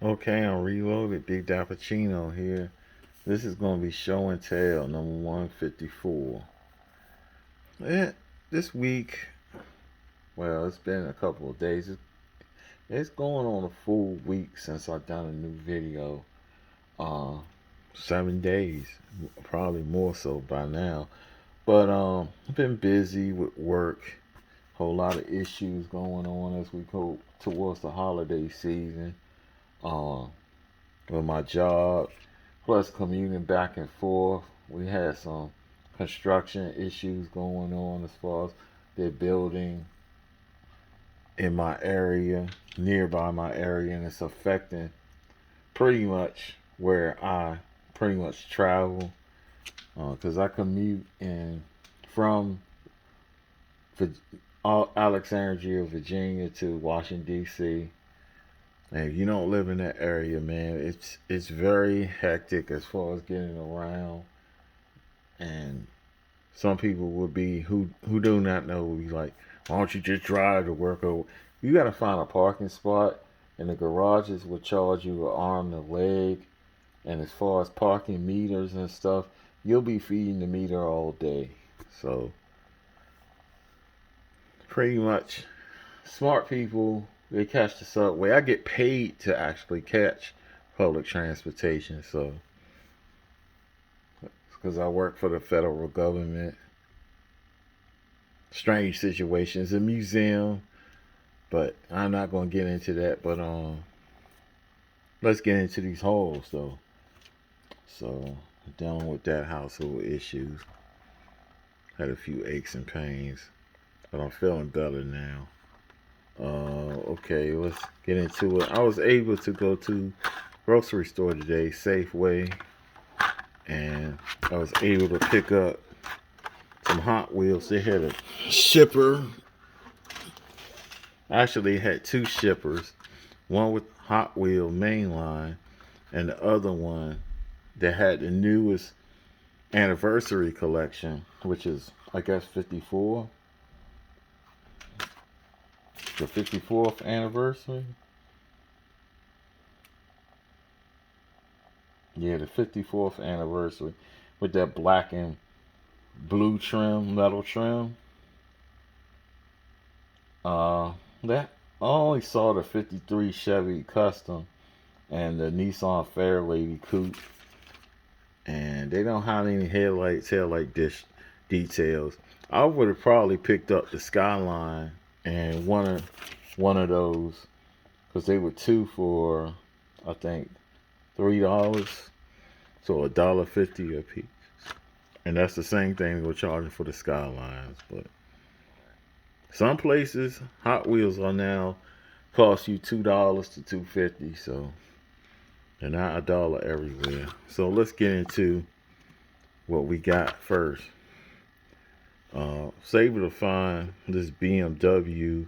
Okay, I'm reloaded. Big Dappuccino here. This is going to be show and tell number 154. Eh, this week, well, it's been a couple of days. It's going on a full week since I've done a new video. Uh, 7 days, probably more so by now. But I've been busy with work. Whole lot of issues going on as we go towards the holiday season. Uh, with my job, plus commuting back and forth. We had some construction issues going on as far as they're building in my area, nearby my area, and it's affecting pretty much where I pretty much travel because I commute in from Alexandria, Virginia to Washington D.C. And if you don't live in that area, man, it's very hectic as far as getting around. And some people would be who do not know would be like, why don't you just drive to work? Or you got to find a parking spot, and the garages will charge you an arm and a leg. And as far as parking meters and stuff, you'll be feeding the meter all day. So pretty much, smart people they catch the subway. I get paid to actually catch public transportation, so because I work for the federal government. Strange situations, a museum, but I'm not gonna get into that. But let's get into these holes though. So dealing with that household issues, had a few aches and pains, but I'm feeling better now. Okay, let's get into it. I was able to go to grocery store today, Safeway, and I was able to pick up some Hot Wheels. They had a shipper. Actually, they had two shippers, one with Hot Wheel mainline, and the other one that had the newest anniversary collection, which is I guess 54, the 54th anniversary. Yeah, the 54th anniversary with that black and blue trim, metal trim. Uh, that I only saw the '53 Chevy Custom and the Nissan Fairlady Coupe, and they don't have any headlights, taillight dish details. I would have probably picked up the Skyline and one of those because they were two for I think $3, so $1.50 a piece. And that's the same thing we're charging for the Skylines. But some places, Hot Wheels are now cost you $2 to $2.50, so they're not $1 everywhere. So let's get into what we got first. Was able to find this BMW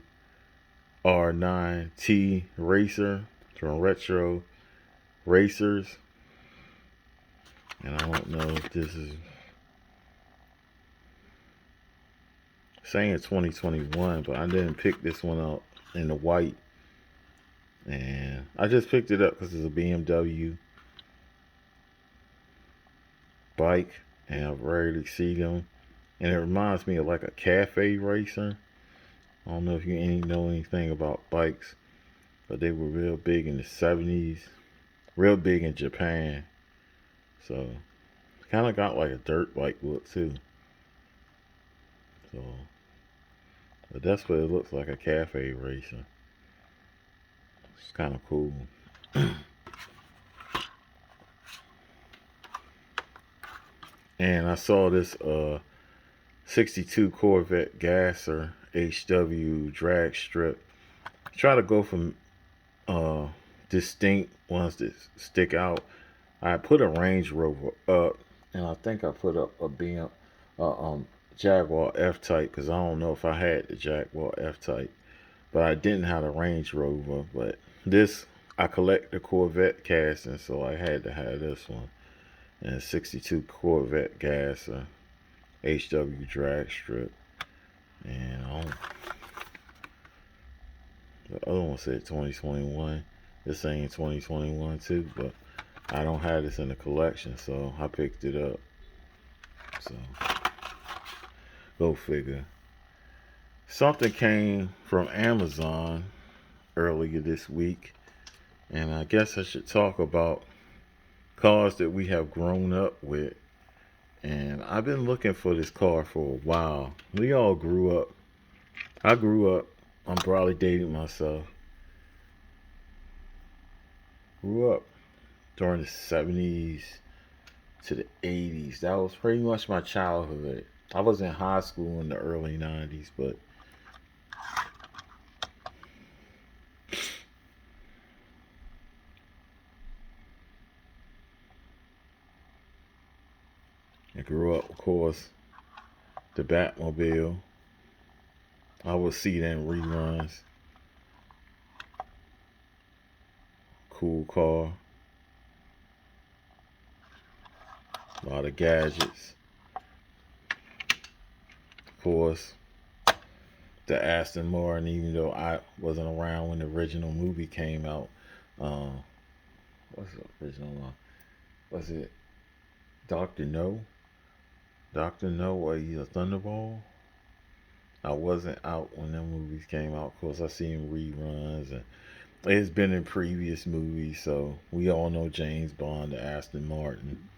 R9T Racer from Retro Racers, and I don't know if this is saying 2021, but I didn't pick this one up in the white, and I just picked it up because it's a BMW bike, and I've rarely seen them, and it reminds me of like a cafe racer. I don't know if you know anything about bikes, but they were real big in the '70s, real big in Japan. So kind of got like a dirt bike look too. So, but that's what it looks like, a cafe racer. It's kind of cool. And I saw this 62 Corvette Gasser HW drag strip. Try to go from uh, distinct ones that stick out. I put a Range Rover up, and I think I put up a Jaguar F Type because I don't know if I had the Jaguar F Type, but I didn't have the Range Rover. But this, I collect the Corvette casting, so I had to have this one. And 62 Corvette Gasser HW drag strip. And the other one said 2021. It's saying 2021 too, but I don't have this in the collection, so I picked it up. So go figure. Something came from Amazon earlier this week, and I guess I should talk about cars that we have grown up with. And I've been looking for this car for a while. We all grew up. I grew up. I'm probably dating myself. Grew up during the 70s to the 80s. That was pretty much my childhood. I was in high school in the early 90s, but I grew up, of course, the Batmobile. I would see them reruns. Cool car. A lot of gadgets. Of course, the Aston Martin, even though I wasn't around when the original movie came out. Um, what's the original one? Was it Doctor No? Doctor No or either Thunderball? I wasn't out when them movies came out. Of course, I seen reruns and it's been in previous movies. So we all know James Bond, the Aston Martin,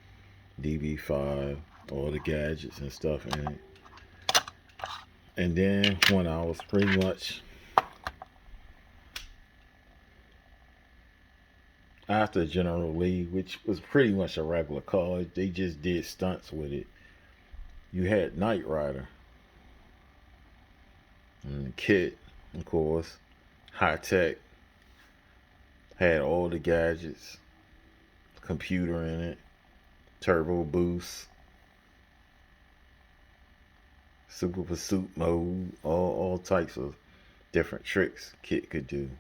DB5, all the gadgets and stuff in it. And then when I was pretty much after General Lee, which was pretty much a regular car, they just did stunts with it. You had Knight Rider and K.I.T.T, of course, high tech, had all the gadgets, computer in it, turbo boost, super pursuit mode, all types of different tricks K.I.T.T could do.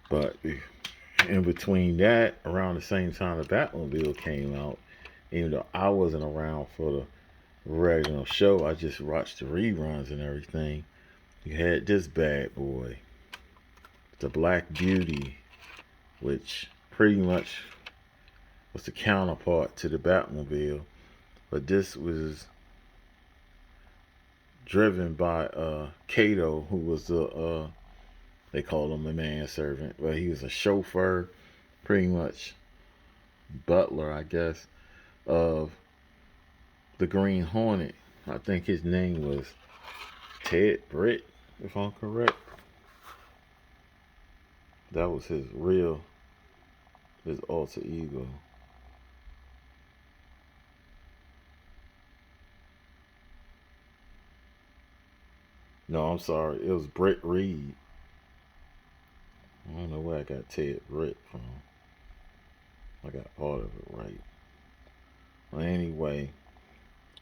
But in between that, around the same time the Batmobile came out, even though I wasn't around for the regular show, I just watched the reruns and everything. You had this bad boy, the Black Beauty, which pretty much was the counterpart to the Batmobile, but this was driven by Kato, who was the they called him a manservant, but he was a chauffeur, pretty much butler, I guess, of the Green Hornet. I think his name was Ted Britt, if I'm correct. That was his alter ego. No, I'm sorry, it was Britt Reed. I don't know where I got Ted Britt from. I got part of it right. Well, anyway,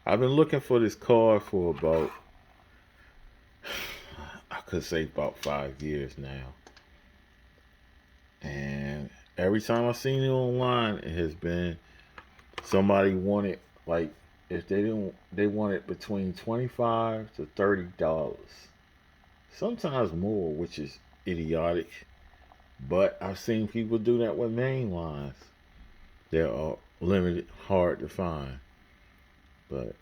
I've been looking for this car for about, I could say about 5 years now. And every time I've seen it online, it has been somebody wanted, like, if they didn't, they wanted between $25 to $30. Sometimes more, which is idiotic. But I've seen people do that with main lines. They're limited, hard to find. But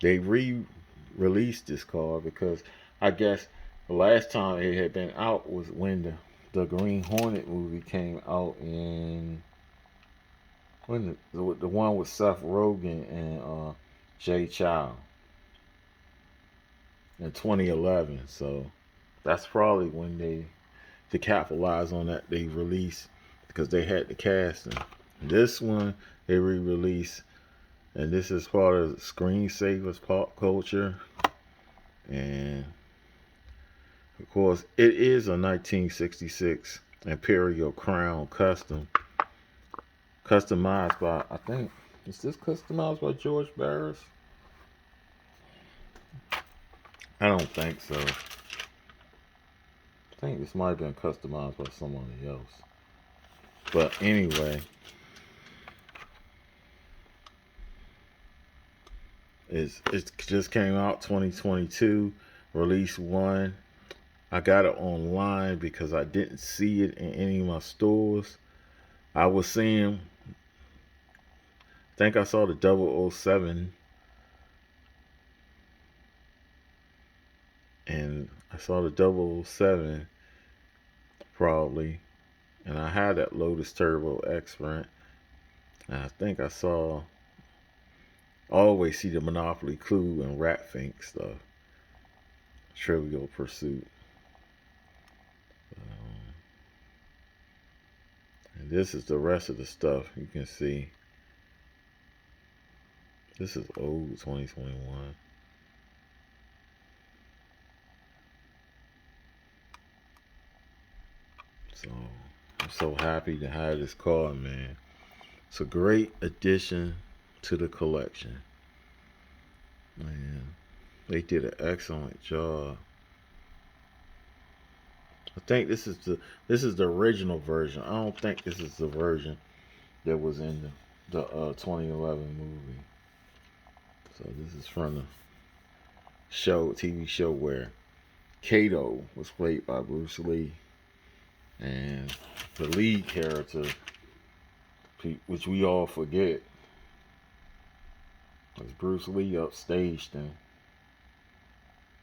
they re-released this car because I guess the last time it had been out was when the Green Hornet movie came out in when the one with Seth Rogen and Jay Chow in 2011. So that's probably when they to capitalize on that they released because they had the casting. This one they re-released, and this is part of screensavers pop culture. And of course, it is a 1966 Imperial Crown customized by, I think, is this customized by George Barris? I don't think so. I think this might have been customized by somebody else. But anyway, It just came out 2022, release one. I got it online because I didn't see it in any of my stores. I was seeing, I think I saw the 007, and I saw the 007 probably, and I had that Lotus Turbo X rent, and I think I saw, I always see the Monopoly Clue and Rat Fink stuff, Trivial Pursuit. Um, and this is the rest of the stuff you can see. This is old 2021. So I'm so happy to have this car, man. It's a great addition to the collection. Man, they did an excellent job. I think this is the original version. I don't think this is the version that was in the 2011 movie. So this is from the TV show where K.I.T.T was played by Bruce Lee, and the lead character, which we all forget, was Bruce Lee upstaged him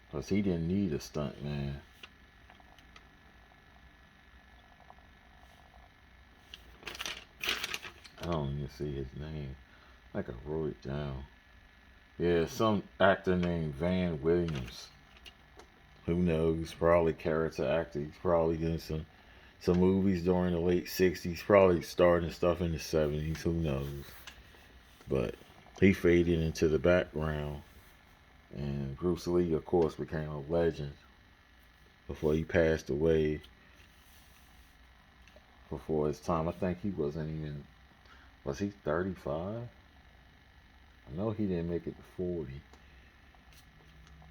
because he didn't need a stunt man. I don't even see his name. Like I wrote it down. Yeah, some actor named Van Williams. Who knows? Probably character actor. He's probably doing some movies during the late '60s. Probably starting stuff in the '70s. Who knows? But he faded into the background, and Bruce Lee, of course, became a legend before he passed away. Before his time, I think he wasn't even. Was he 35? I know he didn't make it to 40.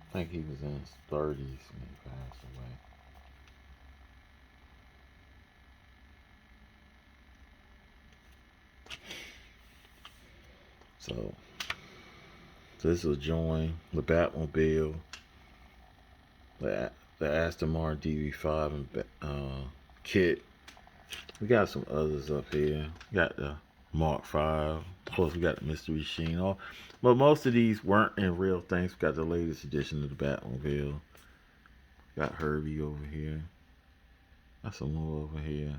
I think he was in his 30s when he passed away. So this will join the Batmobile, the Aston Martin DB5, and K.I.T.T. We got some others up here. We got the Mark 5. Of course, we got the Mystery Machine. But most of these weren't in real things. We got the latest edition of the Batmobile. Got Herbie over here. Got some more over here.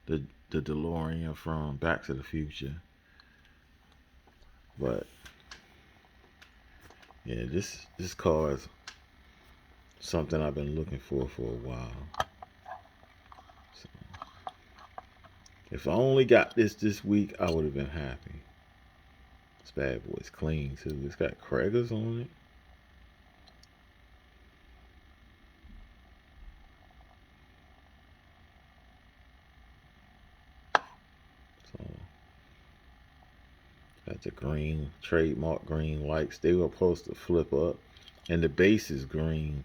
The DeLorean from Back to the Future. But yeah, this car is something I've been looking for a while. So, if I only got this week, I would have been happy. This bad boy's clean too. It's got Craigers on it. So got the green trademark green lights. They were supposed to flip up, and the base is green,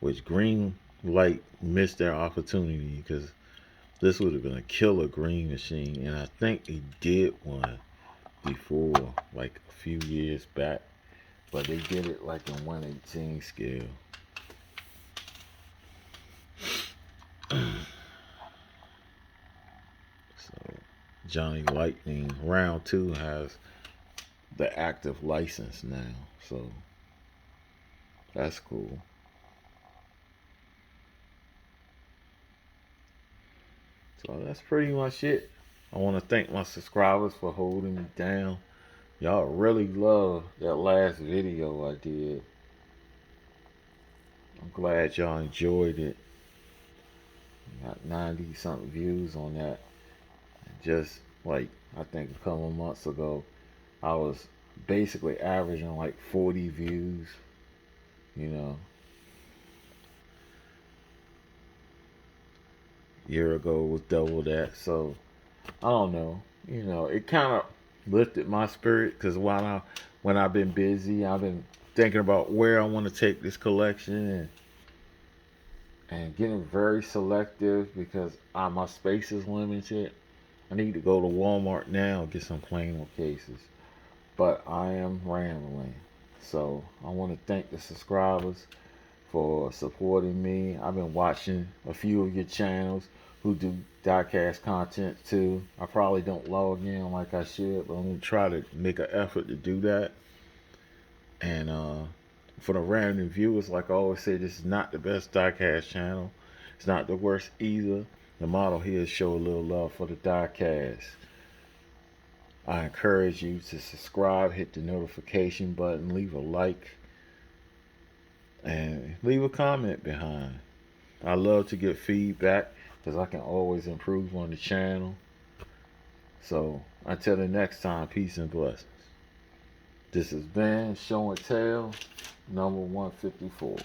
which green light missed their opportunity because this would have been a killer green machine, and I think he did one before, like a few years back, but they did it like in 1/18 scale. So Johnny Lightning Round 2 has the active license now, so that's cool. So that's pretty much it. I want to thank my subscribers for holding me down. Y'all really love that last video I did. I'm glad y'all enjoyed it. Got 90 something views on that. Just like I think a couple months ago, I was basically averaging like 40 views. You know, year ago was double that. So I don't know. You know, it kind of lifted my spirit because when I've been busy, I've been thinking about where I want to take this collection and getting very selective because my space is limited. I need to go to Walmart now and get some plain old cases. but I am rambling. So I want to thank the subscribers for supporting me. I've been watching a few of your channels who do diecast content too. I probably don't log in like I should, but I'm gonna try to make an effort to do that. And for the random viewers, like I always say, this is not the best diecast channel. It's not the worst either. The model here is show a little love for the diecast. I encourage you to subscribe, hit the notification button, leave a like, and leave a comment behind. I love to get feedback because I can always improve on the channel. So until the next time, peace and blessings. This has been Show and Tell number 154.